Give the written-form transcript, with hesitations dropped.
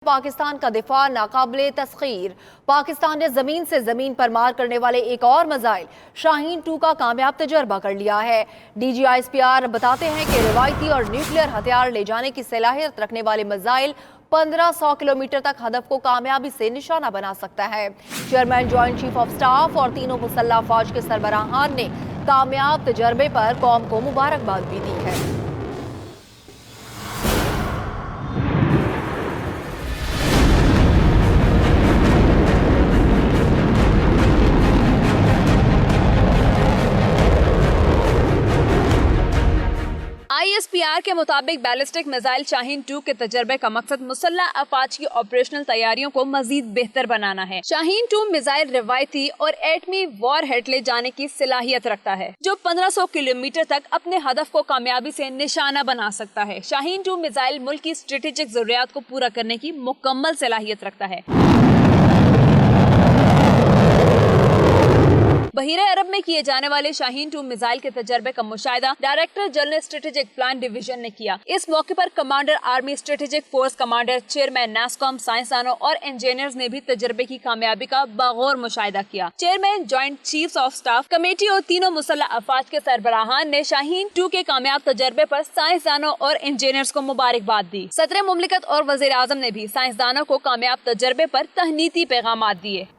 پاکستان کا دفاع ناقابل تسخیر۔ پاکستان نے زمین سے زمین پر مار کرنے والے ایک اور میزائل شاہین 2 کا کامیاب تجربہ کر لیا ہے۔ D G I S P R بتاتے ہیں کہ روایتی اور نیوکلیئر ہتھیار لے جانے کی صلاحیت رکھنے والے میزائل 1500 کلومیٹر تک ہدف کو کامیابی سے نشانہ بنا سکتا ہے۔ Chairman joint chief of staff اور تینوں مسلح افواج کے سربراہان نے کامیاب تجربے پر قوم کو مبارکباد بھی دی ہے۔ آئی ایس پی آر کے مطابق بیلسٹک میزائل شاہین 2 کے تجربے کا مقصد مسلح افواج کی آپریشنل تیاریوں کو مزید بہتر بنانا ہے۔ شاہین 2 میزائل روایتی اور ایٹمی وار ہیڈ لے جانے کی صلاحیت رکھتا ہے جو 1500 کلومیٹر تک اپنے ہدف کو کامیابی سے نشانہ بنا سکتا ہے۔ شاہین 2 میزائل ملک کی اسٹریٹجک ضروریات کو پورا کرنے کی مکمل صلاحیت رکھتا ہے۔ بحیرہ عرب میں کیے جانے والے شاہین 2 میزائل کے تجربے کا مشاہدہ director general strategic plan division نے کیا۔ اس موقع پر commander army strategic force commander, chairman NESCOM, سائنسدانوں اور انجینئرز نے بھی تجربے کی کامیابی کا باغور مشاہدہ کیا۔ Chairman joint chiefs of staff committee اور تینوں مسلح افواج کے سربراہان نے شاہین 2 کے کامیاب تجربے پر سائنسدانوں اور انجینئرز کو مبارکباد دی۔ صدر مملکت اور وزیر اعظم نے بھی سائنسدانوں کو کامیاب تجربے پر تہنیتی پیغامات دیے۔